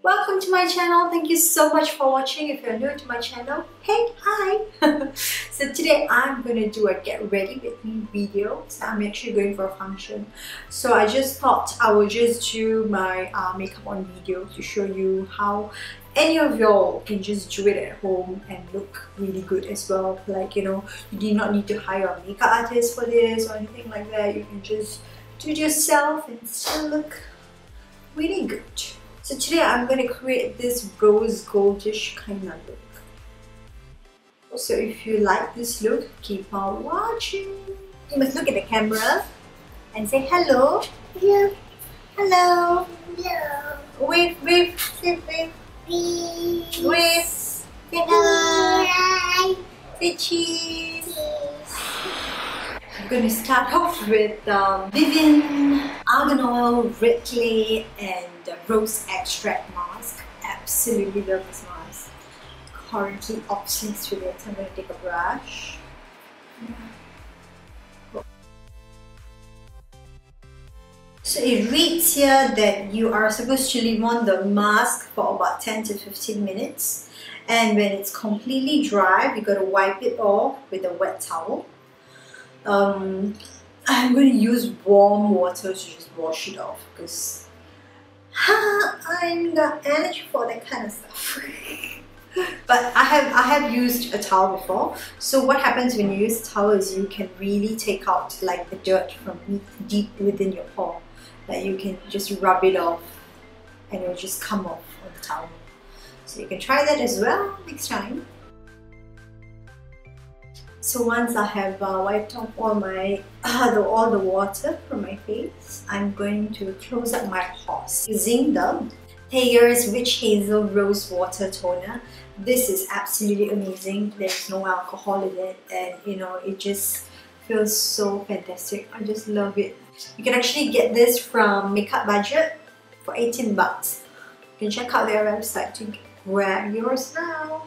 Welcome to my channel. Thank you so much for watching. If you're new to my channel, hey, hi! So today I'm going to do a get ready with me video. So I'm actually going for a function. So I just thought I would just do my makeup on video to show you how any of y'all can just do it at home and look really good as well. Like, you know, you do not need to hire a makeup artist for this or anything like that. You can just do it yourself and still look really good. So today I'm going to create this rose goldish kind of look. So if you like this look, keep on watching. You must look at the camera and say hello. Hello. Hello. Hello. Wave, wave, say wave. Wave. Say hi. Say cheese. I'm going to start off with Vivian Argan Oil, Red Clay and Rose Extract Mask. Absolutely love this mask. Currently obsessed with it. So I'm going to take a brush. So it reads here that you are supposed to leave on the mask for about 10 to 15 minutes. And when it's completely dry, you got to wipe it off with a wet towel. I'm going to use warm water to just wash it off because I'm got energy for that kind of stuff. But I have used a towel before. So what happens when you use a towel is you can really take out like the dirt from deep within your pore. Like you can just rub it off and it will just come off on the towel. So you can try that as well next time. So once I have wiped off all the water from my face, I'm going to close up my pores using the Thayer's Witch Hazel Rose Water Toner. This is absolutely amazing. There's no alcohol in it, and you know, it just feels so fantastic. I just love it. You can actually get this from Makeup Budget for 18 bucks. You can check out their website to grab yours now.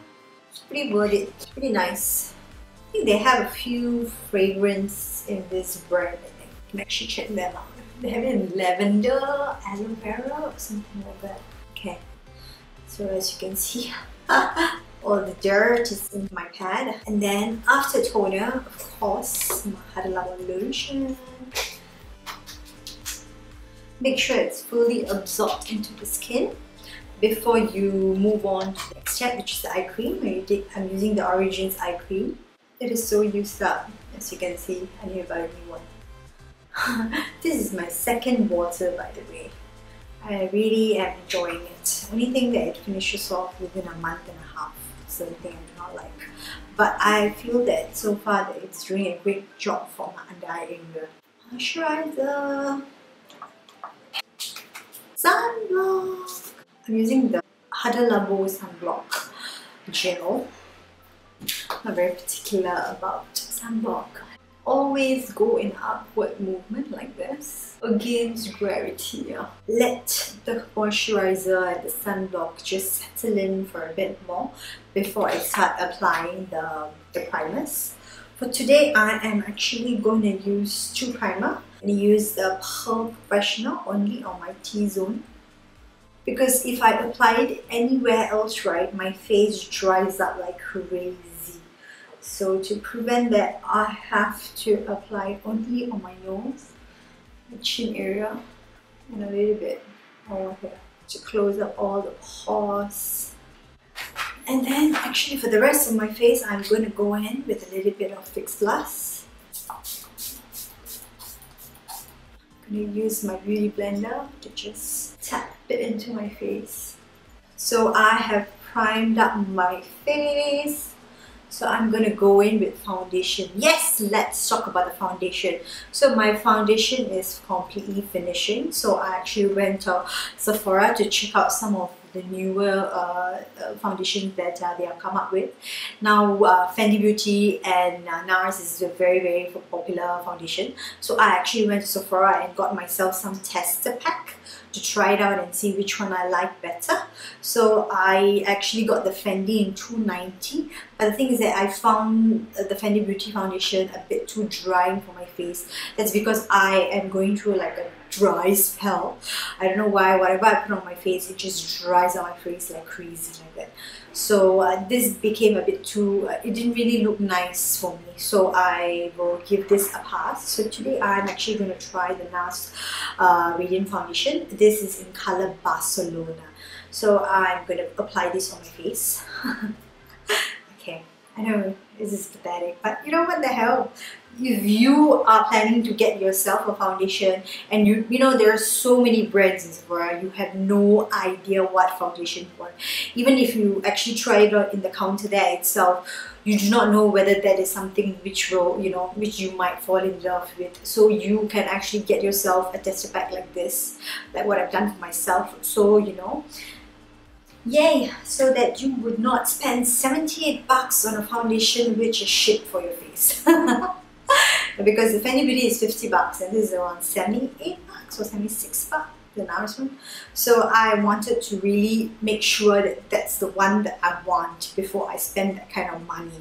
It's pretty worth it. It's pretty nice. I think they have a few fragrances in this brand. I think you can actually check them out. They have it in lavender, aloe vera, or something like that. Okay, so as you can see, all the dirt is in my pad. And then after toner, of course, my Huda lotion. Make sure it's fully absorbed into the skin before you move on to the next step, which is the eye cream. I'm using the Origins eye cream. It is so used up, as you can see. I need to buy a new one. This is my second bottle, by the way. I really am enjoying it. Only thing that it finishes off within a month and a half. It's the only thing I do not like. But I feel that so far that it's doing a great job for my under eye area. Moisturizer. Sunblock. I'm using the Huda sunblock gel. I'm very particular about sunblock. Always go in upward movement like this against gravity. Let the moisturizer and the sunblock just settle in for a bit more before I start applying the primers. For today, I am actually going to use two primers. I'm going to use the Pearl Professional only on my T-zone. Because if I apply it anywhere else, right, my face dries up like crazy. So to prevent that, I have to apply only on my nose, the chin area, and a little bit over here to close up all the pores. And then actually for the rest of my face, I'm going to go in with a little bit of Fix Plus. I'm going to use my beauty blender to just tap it into my face. So I have primed up my face. So I'm going to go in with foundation. Yes, let's talk about the foundation. So my foundation is completely finishing. So I actually went to Sephora to check out some of the newer foundations that they have come up with. Now Fenty Beauty and NARS is a very popular foundation. So I actually went to Sephora and got myself some tester pack to try it out and see which one I like better. So I actually got the Fendi in $2.90, but the thing is that I found the Fenty Beauty foundation a bit too drying for my face. That's because I am going through like a dry spell. I don't know why. Whatever I put on my face, it just dries out my face like crazy like that. So this became a bit too, it didn't really look nice for me. So I will give this a pass. So today I'm actually going to try the NARS Radiant Foundation. This is in color Barcelona. So I'm going to apply this on my face. Okay, I know this is pathetic, but you know what the hell? If you are planning to get yourself a foundation and you know there are so many brands in Sephora, you have no idea what foundation you want. Even if you actually try it out in the counter there itself, you do not know whether that is something which will, which you might fall in love with. So you can actually get yourself a tester pack like this, like what I've done for myself. So yay, so that you would not spend 78 bucks on a foundation which is shit for your face. Because if anybody is 50 bucks and this is around 78 bucks or 76 bucks, the NARS one. So I wanted to really make sure that that's the one that I want before I spend that kind of money,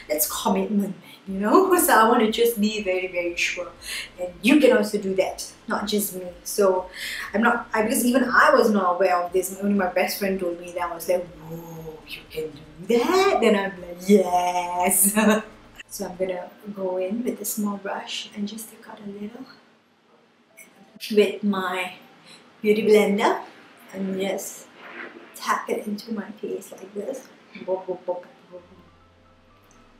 That's commitment, So I want to just be very, very sure. And you can also do that, not just me. So because even I was not aware of this. Only my best friend told me that. I was like, whoa, you can do that? Then I'm like, yes. So I'm gonna go in with a small brush and just take out a little with my beauty blender and just tap it into my face like this.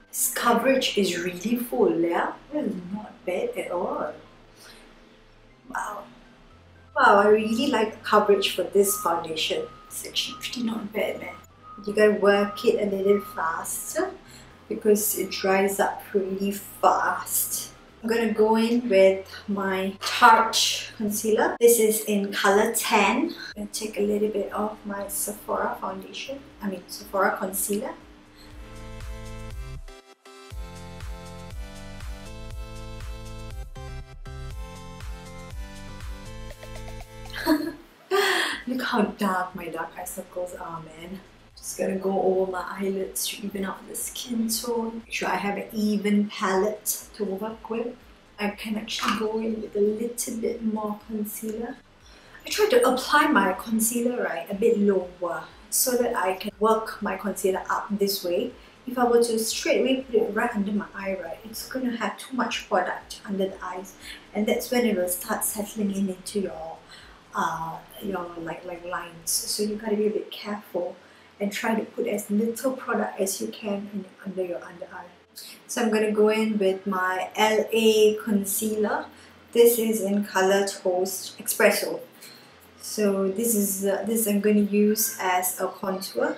This coverage is really full, yeah? It is not bad at all. Wow. Wow, I really like the coverage for this foundation. It's actually pretty not bad, man. You gotta work it a little faster because it dries up pretty fast. I'm gonna go in with my Tarte concealer. This is in color Tan. I'm gonna take a little bit of my Sephora Sephora concealer. Look how dark my dark eye circles are, man. Just gonna go over my eyelids to even out the skin tone. Make sure I have an even palette to work with. I can actually go in with a little bit more concealer. I try to apply my concealer a bit lower so that I can work my concealer up this way. If I were to straight away put it right under my eye, it's gonna have too much product under the eyes, and that's when it will start settling in into your like lines. So you gotta be a bit careful and try to put as little product as you can under your under eye. So I'm going to go in with my LA concealer. This is in color Toast Espresso. So this I'm going to use as a contour.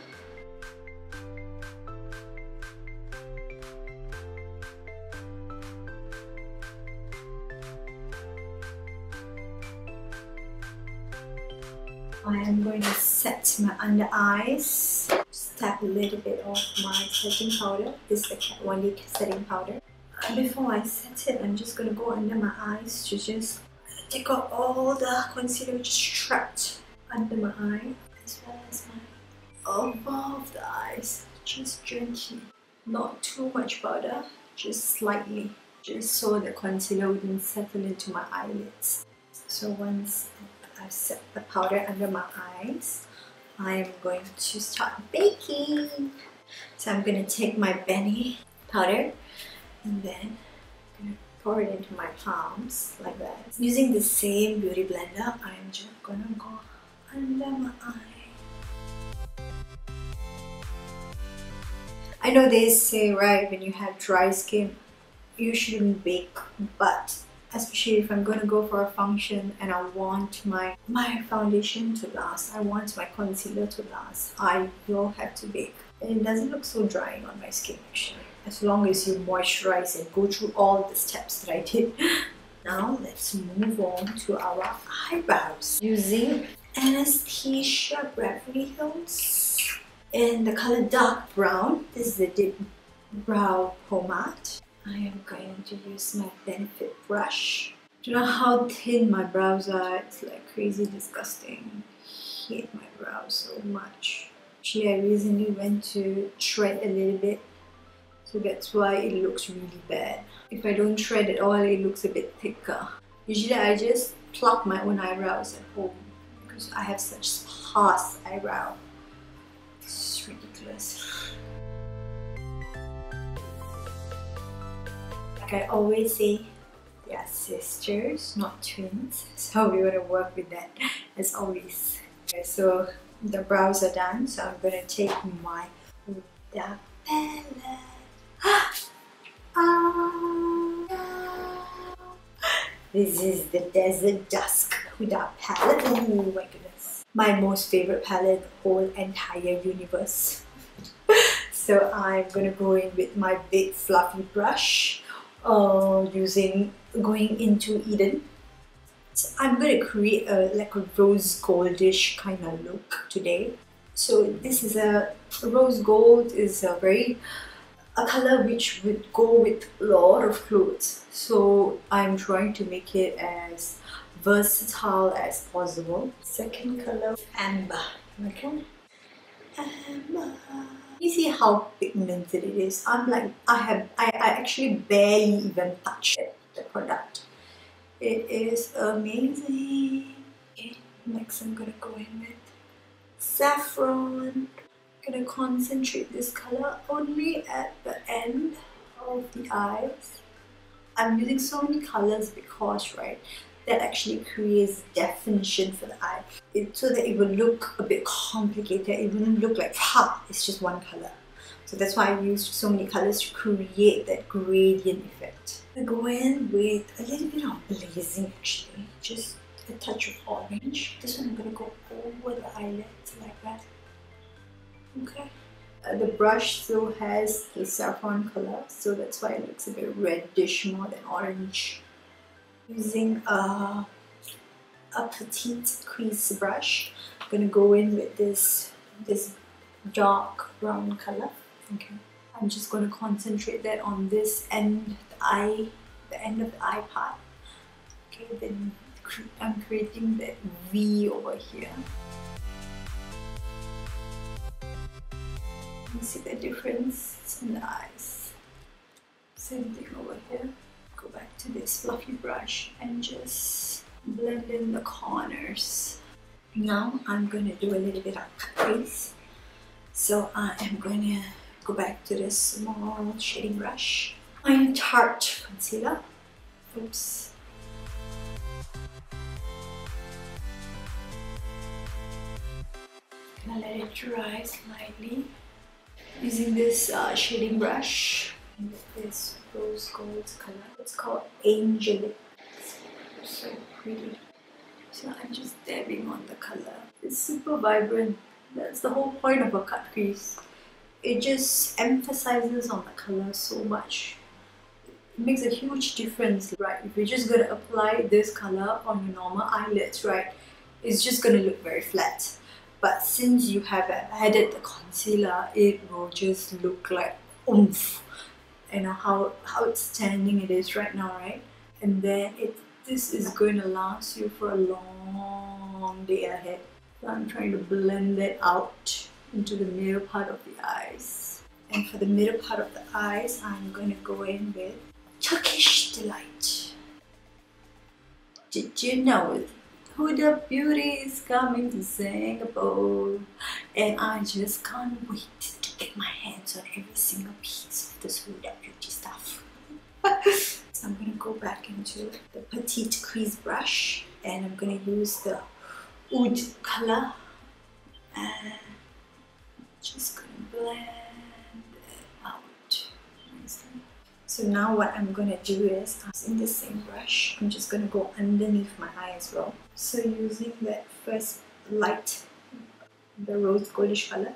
I am going to set my under eyes. Just tap a little bit of my setting powder. This is the Kat Von D setting powder. And before I set it, I'm just going to go under my eyes to just take out all the concealer which is trapped under my eye, as well as my above the eyes. Just gently. Not too much powder, just slightly. Just so the concealer wouldn't settle into my eyelids. So once I've set the powder under my eyes, I am going to start baking. So I'm going to take my Benny powder and then I'm going to pour it into my palms like that. Using the same beauty blender, I'm just going to go under my eye. I know they say, when you have dry skin, you shouldn't bake, but especially if I'm going to go for a function and I want my foundation to last, I want my concealer to last, I will have to bake. And it doesn't look so drying on my skin actually, as long as you moisturize and go through all the steps that I did. Now let's move on to our eyebrows. Using Anastasia Beverly Hills in the color dark brown. This is the Dip Brow Pomade. I am going to use my Benefit brush. Do you know how thin my brows are? It's like crazy disgusting. I hate my brows so much. Actually, I recently went to shred a little bit, so that's why it looks really bad. If I don't shred at all, it looks a bit thicker. Usually I just pluck my own eyebrows at home because I have such sparse eyebrow. It's ridiculous. Like I always say, they are sisters, not twins. So we're gonna work with that as always. Okay, so the brows are done, so I'm gonna take my Huda palette. This is the Desert Dusk Huda palette. Oh my goodness. My most favorite palette in the whole entire universe. So I'm gonna go in with my big fluffy brush, going into Eden. So I'm gonna create like a rose goldish kind of look today. So this is a rose gold is a color which would go with a lot of clothes. So I'm trying to make it as versatile as possible. Second color, amber. Okay, amber. You see how pigmented it is. I actually barely even touched the product. It is amazing. Okay, next I'm gonna go in with saffron. I'm gonna concentrate this color only at the end of the eyes. I'm using so many colors because, right, that actually creates definition for the eye. So that it will look a bit complicated. It wouldn't look like, it's just one color. So that's why I used so many colors to create that gradient effect. I go in with a little bit of blazing actually, just a touch of orange. This one I'm gonna go over the eyelids like that. Okay. The brush still has the saffron color, so that's why it looks a bit reddish more than orange. Using a petite crease brush, I'm gonna go in with this dark brown color. Okay. I'm just gonna concentrate that on this end, the end of the eye part. Okay, then I'm creating that V over here. You see the difference in the eyes. Same thing over here. Go back to this fluffy brush and just blend in the corners. Now I'm going to do a little bit of cut crease. So I am going to go back to this small shading brush. My Tarte concealer. Oops. Gonna let it dry slightly. Using this shading brush with this rose gold color. It's called Angelic. It's so pretty. So I'm just dabbing on the color. It's super vibrant. That's the whole point of a cut crease. It just emphasizes on the color so much. It makes a huge difference, right? If you're just gonna apply this color on your normal eyelids, right, it's just gonna look very flat. But since you have added the concealer, it will just look like oomph. You know how outstanding it is right now, right? And then this is going to last you for a long day ahead. So I'm trying to blend it out into the middle part of the eyes. And for the middle part of the eyes, I'm going to go in with Turkish Delight. Did you know Huda Beauty is coming to Singapore, and I just can't wait to get my hands on every single piece of this Huda Beauty stuff. So I'm going to go back into the petite crease brush, and I'm going to use the oud color, and just going to blend it out nicely. So now what I'm going to do is, using the same brush, I'm just going to go underneath my eye as well. So using that first light, the rose goldish color,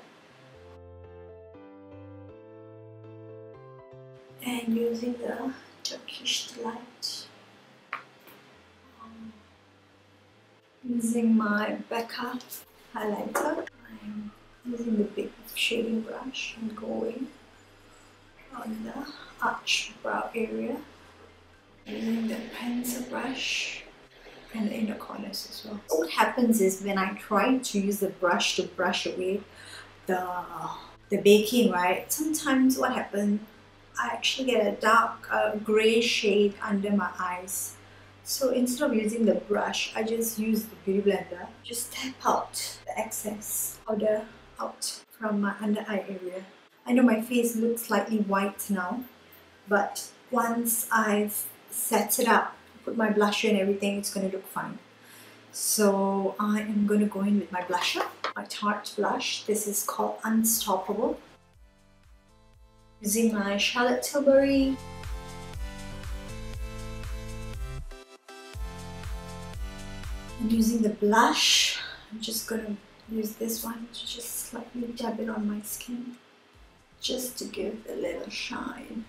and using the Turkish Delight, using my Becca highlighter, I'm using the big shading brush and going on the arch brow area, using the pencil brush and the inner corners as well. So what happens is when I try to use the brush to brush away the baking, right, sometimes what happens, I actually get a dark grey shade under my eyes. So instead of using the brush, I just use the beauty blender. Just tap out the excess powder out from my under eye area. I know my face looks slightly white now, but once I've set it up, put my blusher and everything, it's going to look fine. So I am going to go in with my blusher, my Tarte blush. This is called Unstoppable. Using my Charlotte Tilbury. And using the blush, I'm just going to use this one to just slightly dab it on my skin, just to give a little shine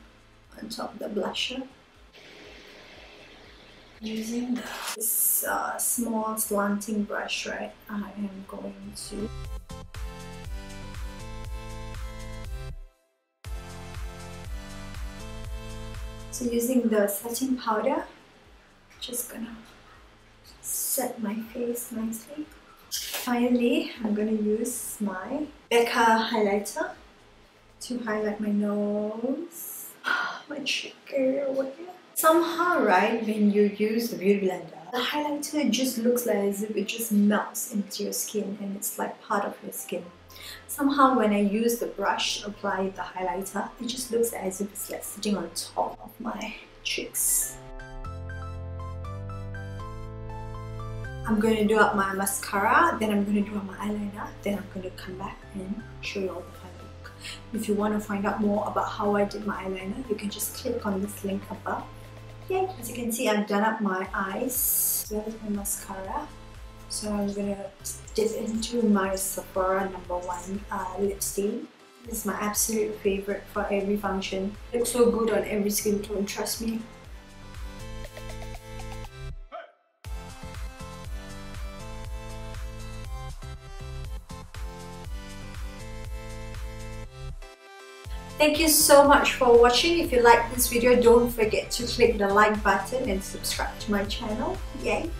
on top of the blusher. Using this small slanting brush, right, I am going to using the setting powder, just gonna set my face nicely. Finally, I'm gonna use my Becca highlighter to highlight my nose, my cheek area over here. Somehow, right, when you use the beauty blender, the highlighter just looks like as if it just melts into your skin and it's like part of your skin. Somehow when I use the brush to apply the highlighter, it just looks as if it's like sitting on top of my cheeks. I'm going to do up my mascara, then I'm going to do up my eyeliner, then I'm going to come back and show you all the final look. If you want to find out more about how I did my eyeliner, you can just click on this link above. Yay! As you can see, I've done up my eyes as well as my mascara. So I'm going to dip into my Sephora #1 lip stain. This is my absolute favorite for every function. It looks so good on every skin tone, trust me. Thank you so much for watching. If you like this video, don't forget to click the like button and subscribe to my channel. Yay!